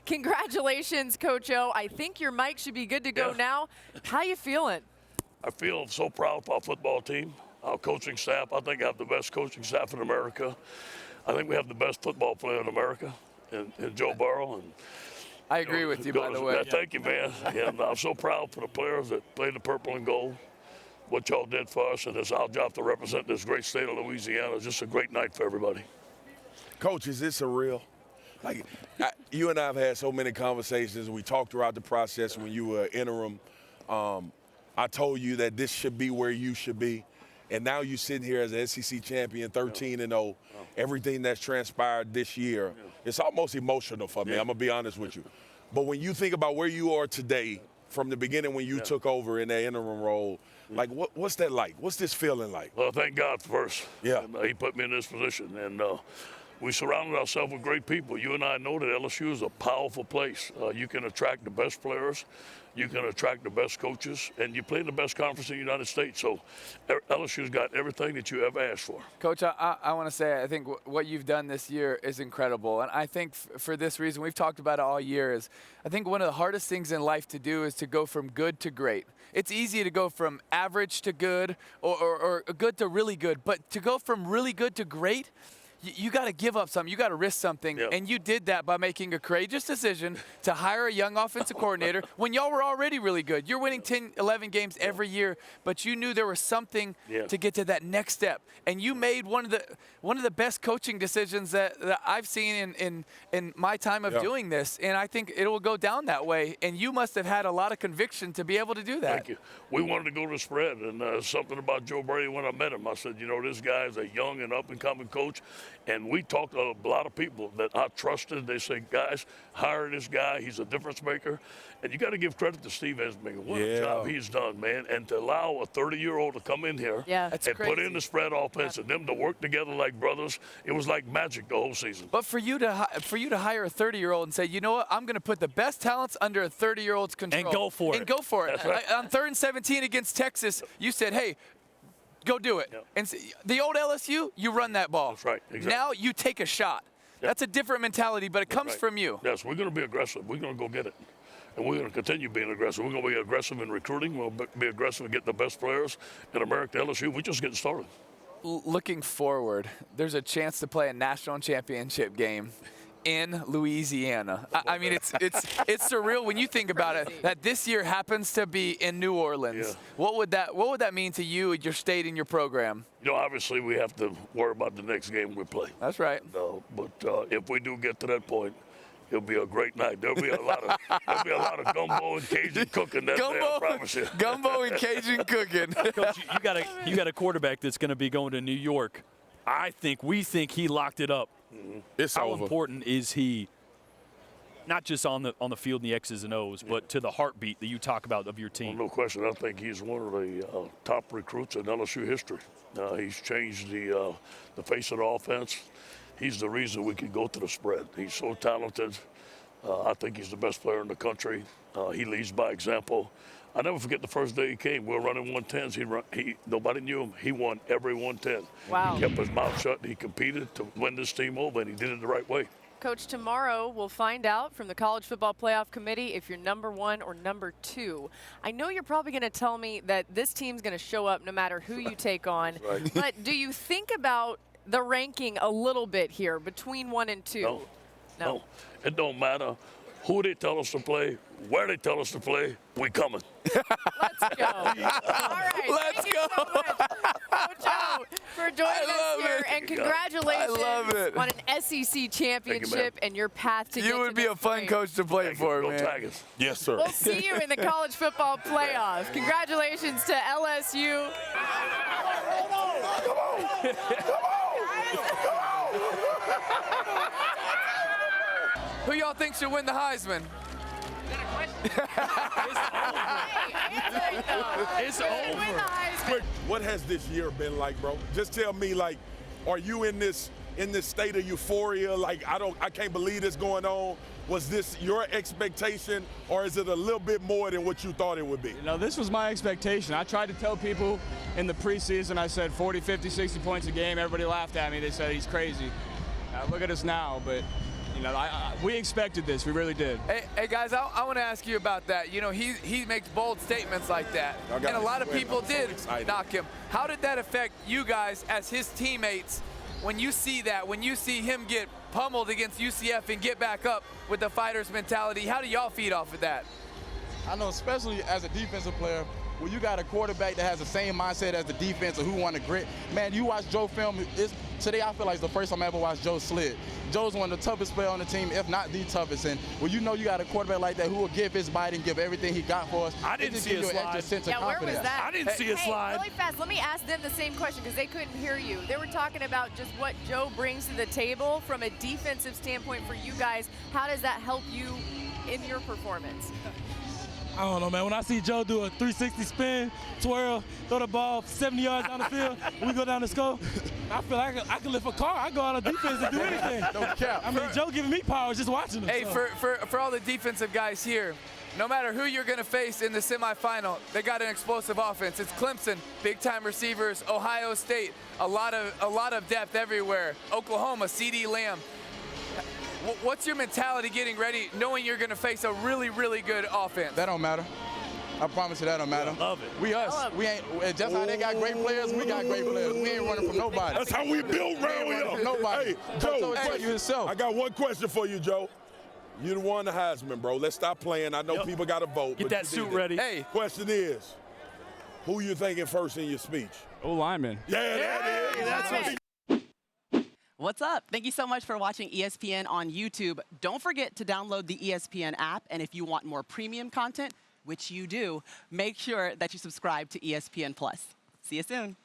Congratulations, Coach O. I think your mic should be good to go now. How you feeling? I feel so proud of our football team, our coaching staff. I think I have the best coaching staff in America. I think we have the best football player in America, in Joe Burrow. And I agree with you, by the way. Thank you, man. And I'm so proud for the players that played the purple and gold, what y'all did for us, and it's our job to represent this great state of Louisiana. It's just a great night for everybody. Coach, is this surreal? Like, you and I have had so many conversations. We talked throughout the process when you were interim. I told you that this should be where you should be. And now you're sitting here as an SEC champion, 13-0. Everything that's transpired this year, it's almost emotional for me. I'm going to be honest with you. But when you think about where you are today, from the beginning when you took over in that interim role, like what's that like? What's this feeling like? Well, thank God first. Yeah. And, he put me in this position. And we surrounded ourselves with great people. You and I know that LSU is a powerful place. You can attract the best players. You can attract the best coaches, and you play in the best conference in the United States. So LSU's got everything that you ever asked for. Coach, I want to say I think what you've done this year is incredible. And I think for this reason, we've talked about it all year, is I think one of the hardest things in life to do is to go from good to great. It's easy to go from average to good or good to really good, but to go from really good to great, you got to give up something. You got to risk something. Yeah. And you did that by making a courageous decision to hire a young offensive coordinator when y'all were already really good. You're winning 10, 11 games every year, but you knew there was something to get to that next step. And you made one of the best coaching decisions that I've seen in my time of doing this. And I think it will go down that way. And you must have had a lot of conviction to be able to do that. Thank you. We wanted to go to the spread, and something about Joe Burrow when I met him. I said, you know, this guy is a young and up-and-coming coach. And we talked to a lot of people that I trusted. They say, guys, hire this guy. He's a difference maker. And you got to give credit to Steve Esminger. What a job he's done, man. And to allow a 30-year-old to come in here and put in the spread offense and them to work together like brothers, it was like magic the whole season. But for you to hire a 30-year-old and say, you know what, I'm going to put the best talents under a 30-year-old's control. And go for it. And go for it. Right. On 3rd and 17 against Texas, you said, hey, go do it. And the old LSU, you run that ball. That's right. Exactly. Now you take a shot. That's a different mentality, but it comes from you. Yes, we're going to be aggressive. We're going to go get it. And we're going to continue being aggressive. We're going to be aggressive in recruiting. We'll be aggressive in getting the best players in America. LSU, we're just getting started. Looking forward, there's a chance to play a national championship game in Louisiana. I mean, it's surreal when you think about it, that this year happens to be in New Orleans. Yeah. What would that mean to you, your state, and your program? You know, obviously we have to worry about the next game we play. That's right. But if we do get to that point, it'll be a great night. There'll be a lot of gumbo and Cajun cooking that day, I promise you. Gumbo and Cajun cooking. Coach, you got a quarterback that's going to be going to New York. We think he locked it up. It's How over. important is he, not just on the field and the X's and O's, but to the heartbeat that you talk about of your team? Well, no question. I think he's one of the top recruits in LSU history. He's changed the face of the offense. He's the reason we can go to the spread. He's so talented. I think he's the best player in the country. He leads by example. I never forget the first day he came. We were running 110s. Nobody knew him. He won every 110. Wow. He kept his mouth shut. He competed to win this team over, and he did it the right way. Coach, tomorrow we'll find out from the College Football Playoff Committee if you're number 1 or number 2. I know you're probably going to tell me that this team's going to show up no matter who you take on. Right. But do you think about the ranking a little bit here between 1 and 2? No. It don't matter who they tell us to play, where they tell us to play, we coming. Let's go. All right. Let's Thank you so much, Coach O, for joining us here. And congratulations on an SEC championship and your path to get You would to be this a fun point. coach to play for, Go man. Tigers. Yes, sir. We'll see you in the college football playoff. Congratulations to LSU. Who y'all think should win the Heisman? It's over. What has this year been like, bro? Just tell me, like, are you in this state of euphoria? Like, I can't believe this going on. Was this your expectation, or is it a little bit more than what you thought it would be? You know, this was my expectation. I tried to tell people in the preseason, I said 40, 50, 60 points a game. Everybody laughed at me. They said he's crazy. Look at us now. But You know, we expected this. We really did. Hey guys, I want to ask you about that. You know, he makes bold statements like that, and a lot of people did knock him. How did that affect you guys as his teammates when you see that, when you see him get pummeled against UCF and get back up with the fighter's mentality? How do y'all feed off of that? I know, especially as a defensive player, when you got a quarterback that has the same mindset as the defense of who want to grit. Man, you watch Joe film. Today I feel like it's the first time I ever watched Joe slid. Joe's one of the toughest players on the team, if not the toughest. And when you know you got a quarterback like that who will give his bite and give everything he got for us, I didn't see a slide. Yeah, where was that? I didn't see a slide. Really fast, let me ask them the same question because they couldn't hear you. They were talking about just what Joe brings to the table from a defensive standpoint for you guys. How does that help you in your performance? I don't know, man. When I see Joe do a 360 spin, twirl, throw the ball 70 yards down the field, we go down the score, I feel like I can lift a car. I go out of defense and do anything. No cap. I mean, Joe giving me power just watching him. Hey, so. for all the defensive guys here, no matter who you're going to face in the semifinal, they got an explosive offense. It's Clemson, big-time receivers, Ohio State, a lot of depth everywhere. Oklahoma, C.D. Lamb. What's your mentality getting ready, knowing you're going to face a really, really good offense? That don't matter. I promise you that don't matter. Love it. We us. We ain't just how they got great players. We got great players. We ain't running from nobody. That's how we build round here. Nobody. Hey, Joe, yourself. I got one question for you, Joe. You the one the Heisman, bro. Let's stop playing. I know people got to vote. Get that suit ready. Hey. Question is, who you thinking first in your speech? O-lineman. Yeah, that is. That's what What's up? Thank you so much for watching ESPN on YouTube. Don't forget to download the ESPN app, and if you want more premium content, which you do, make sure that you subscribe to ESPN+. See you soon.